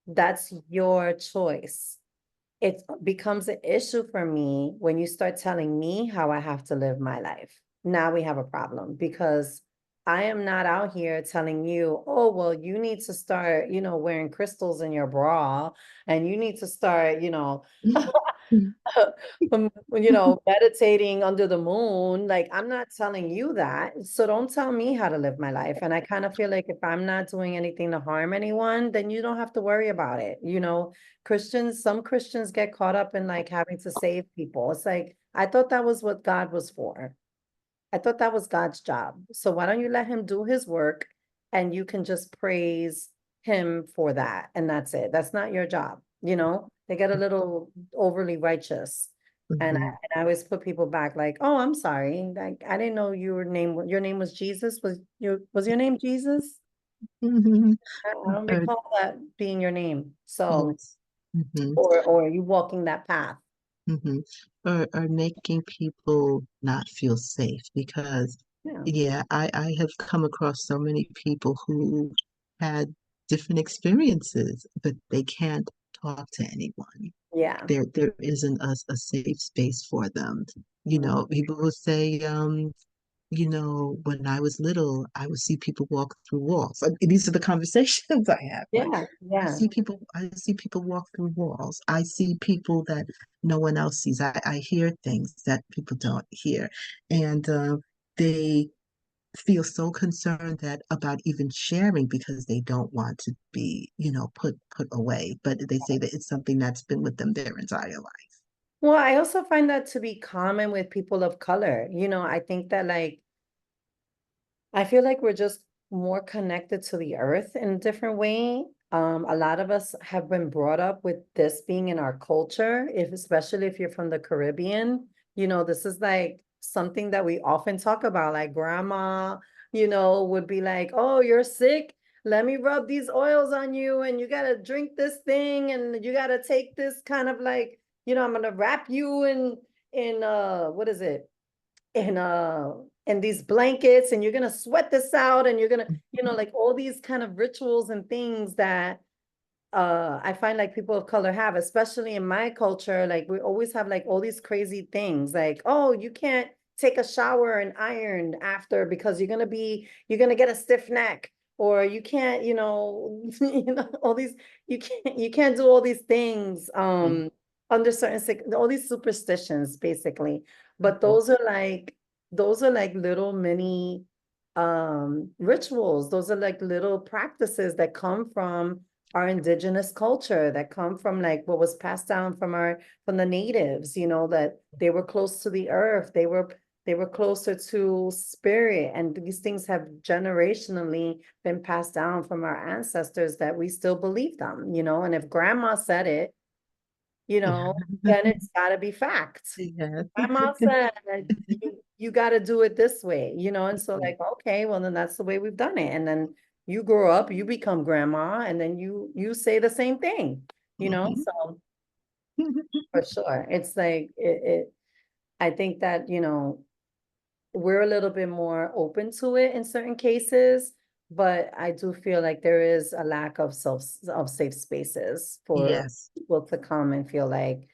That's your choice. It becomes an issue for me when you start telling me how I have to live my life. Now we have a problem because I am not out here telling you, oh, well, you need to start, wearing crystals in your bra and you need to start, meditating under the moon. Like, I'm not telling you that. So don't tell me how to live my life. And I kind of feel like if I'm not doing anything to harm anyone, then you don't have to worry about it. Some Christians get caught up in like having to save people. It's like, I thought that was what God was for. I thought that was God's job. So why don't you let him do his work and you can just praise him for that? And that's it. That's not your job. They get a little overly righteous. And I, Mhm. and I always put people back like, oh, I'm sorry. Like, I didn't know your name was Jesus. Was your name Jesus? Mhm. I don't Or, recall that being your name. So, yes. Mhm. or you walking that path. hmm or making people not feel safe because, Yeah. yeah, I have come across so many people who had different experiences, but they can't talk to anyone. Yeah. There isn't a safe space for them. Mm. People will say, when I was little, I would see people walk through walls. These are the conversations I have. Like, Yeah. Yeah. I see people walk through walls. I see people that no one else sees. I hear things that people don't hear. And they feel so concerned that about even sharing because they don't want to be, put away. But they say that it's something that's been with them their entire life. Well, I also find that to be common with people of color. I think that like I feel like we're just more connected to the earth in a different way. A lot of us have been brought up with this being in our culture, especially if you're from the Caribbean. This is like something that we often talk about. Like grandma, would be like, "Oh, you're sick. Let me rub these oils on you, and you gotta drink this thing, and you gotta take this kind of like, I'm gonna wrap you in what is it? In these blankets, and you're gonna sweat this out, and you're gonna, like all these kind of rituals and things that I find like people of color have, especially in my culture. Like we always have like all these crazy things, like, oh, you can't take a shower and iron after because you're gonna get a stiff neck, or you can't, all these, you can't do all these things under certain all these superstitions basically. But Mhm. those are like little mini rituals. Those are like little practices that come from our indigenous culture, that come from like what was passed down from the natives, that they were close to the earth, they were closer to spirit, and these things have generationally been passed down from our ancestors, that we still believe them, and if grandma said it, then it's got to be fact. Yes. Grandma said you got to do it this way, and so like, okay, well then that's the way we've done it. And then you grow up, you become grandma, and then you say the same thing, Mhm. so for sure. It's like I think that, we're a little bit more open to it in certain cases, but I do feel like there is a lack of safe spaces for Yes. people to come and feel like,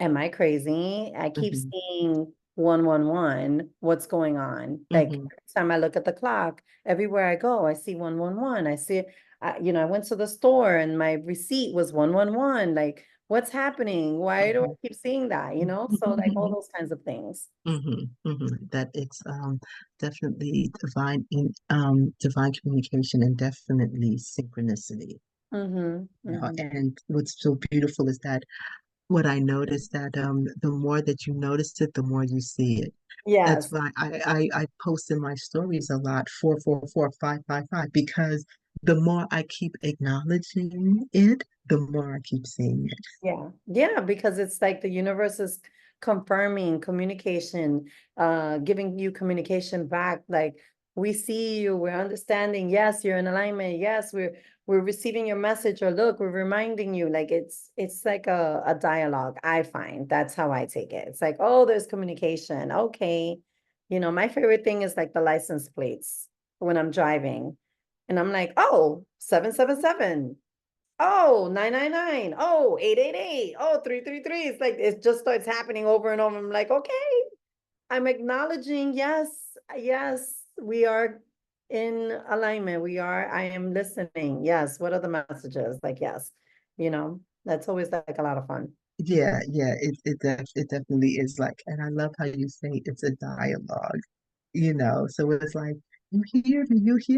am I crazy? I keep Mhm. seeing 111. What's going on? Like Mhm. every time I look at the clock, everywhere I go, I see 111. I see, I went to the store and my receipt was 111. Like, what's happening? Why do I Mhm. keep seeing that? So like all those kinds of things. That it's definitely divine communication and definitely synchronicity. Mm-hmm. Mm-hmm. And what's so beautiful is that what I noticed that the more that you notice it, the more you see it. That's Yes. why I post in my stories a lot 444 555, because the more I keep acknowledging it, the more I keep seeing it. Yeah. Yeah, because it's like the universe is confirming communication, giving you communication back. Like, we see you, we're understanding. Yes, you're in alignment. Yes, we're receiving your message, or look, we're reminding you. Like, it's like a dialogue, I find. That's how I take it. It's like, oh, there's communication. Okay. My favorite thing is like the license plates when I'm driving. And I'm like, oh, 777. Oh, 999. Oh, 888. Oh, 333. It's like it just starts happening over and over. I'm like, okay, I'm acknowledging, yes, yes, we are in alignment. I am listening. Yes. What are the messages? Like, yes, that's always like a lot of fun. Yeah, it definitely is like, and I love how you say it's a dialogue. So it's like, you hear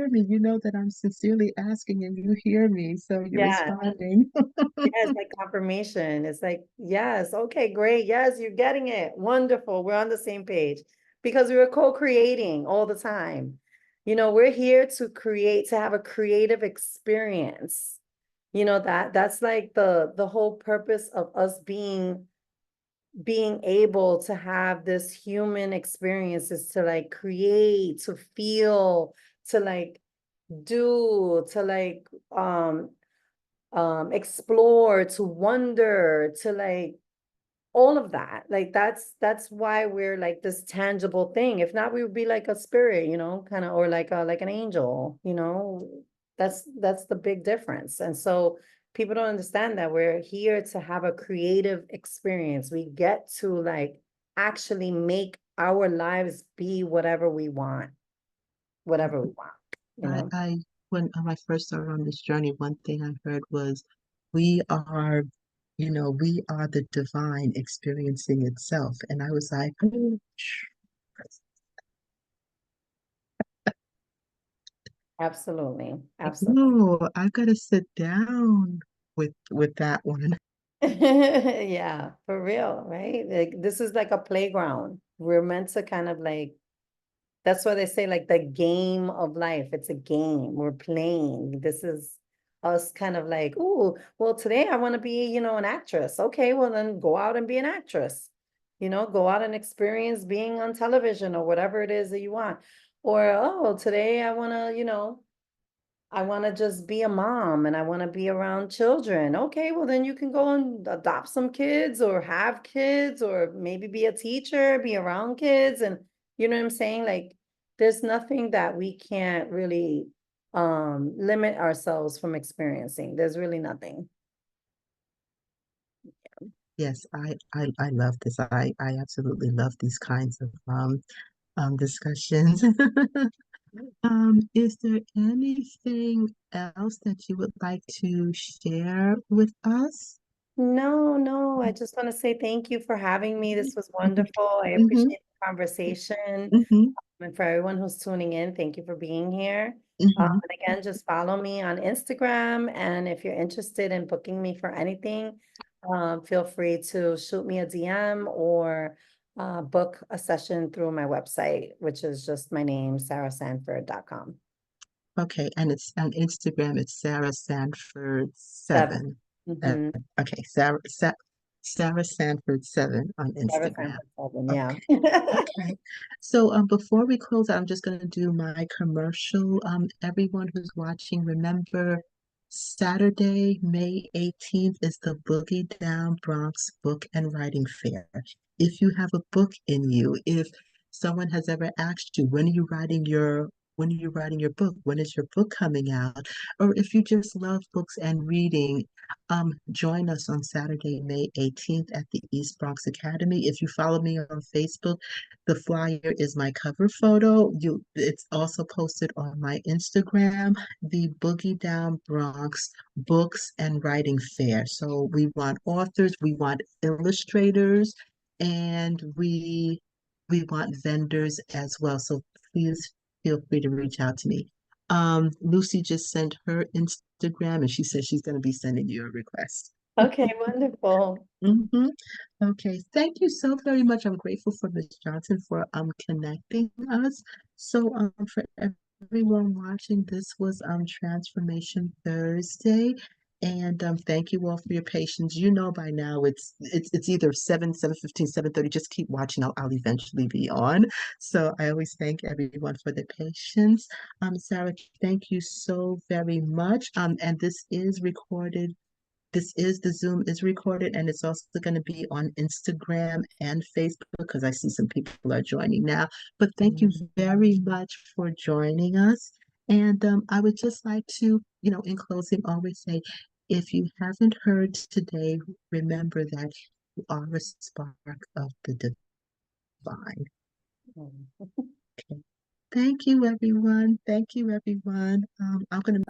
me, you know that I'm sincerely asking and you hear me, so you're Yeah. responding. Yeah, it's like confirmation. It's like, yes, okay, great. Yes, you're getting it. Wonderful. We're on the same page because we were co-creating all the time. We're here to create, to have a creative experience. That's like the whole purpose of us being able to have this human experience, is to like create, to feel, to like do, to like explore, to wonder, to like all of that. Like that's why we're like this tangible thing. If not, we would be like a spirit, kind of, or like an angel. That's the big difference. And so people don't understand that we're here to have a creative experience. We get to like actually make our lives be whatever we want, you I, know. I when I first started on this journey, one thing I heard was, we are, we are the divine experiencing itself. And I was like, Absolutely. Absolutely. no, I've got to sit down with that one. Yeah, for real, right? Like this is like a playground. We're meant to kind of like, that's why they say like the game of life. It's a game. We're playing. This is us kind of like, oh, well, today I want to be, an actress. Okay, well then go out and be an actress. Go out and experience being on television or whatever it is that you want. Or, oh, today I want to just be a mom and I want to be around children. Okay, well, then you can go and adopt some kids or have kids, or maybe be a teacher, be around kids. And you know what I'm saying? Like, there's nothing that we can't really limit ourselves from experiencing. There's really nothing. Yes, I love this. I absolutely love these kinds of discussions. Is there anything else that you would like to share with us? No, no, I just want to say thank you for having me. This was Mhm, wonderful. I mhm, appreciate the conversation. mhm, And for everyone who's tuning in, thank you for being here. mhm. And again, just follow me on Instagram. And if you're interested in booking me for anything, feel free to shoot me a DM or book a session through my website, which is just my name, sarahsanford.com. Okay, and it's on Instagram, it's Sarah Sanford Seven. 7. Uh, Mm-hmm. okay, Sarah Sanford 7 on Sarah Instagram. Sanford 7, yeah. Okay. Okay. So before we close out, I'm just going to do my commercial. Everyone who's watching, remember Saturday, May 18th is the Boogie Down Bronx Book and Writing Fair. If you have a book in you, if someone has ever asked you, when are you writing your book? When is your book coming out? Or if you just love books and reading, join us on Saturday, May 18th at the East Bronx Academy. If you follow me on Facebook, the flyer is my cover photo. It's also posted on my Instagram, the Boogie Down Bronx Books and Writing Fair. So we want authors, we want illustrators, and we want vendors as well. So please feel free to reach out to me. Lucy just sent her Instagram and she says she's going to be sending you a request. Okay, wonderful. Hmm. Okay, thank you so very much. I'm grateful for Ms. Johnson for connecting us. So for everyone watching, this was Transformation Thursday. And thank you all for your patience. You know by now it's either 7:15, 7:30. Just keep watching. I'll eventually be on. So I always thank everyone for their patience. Sarah, thank you so very much. And the Zoom is recorded and it's also going to be on Instagram and Facebook because I see some people are joining now. But thank you very much for joining us. And I would just like to, in closing, always say, if you haven't heard today, remember that you are a spark of the divine. Okay. Thank you, everyone. Thank you, everyone. I'm going to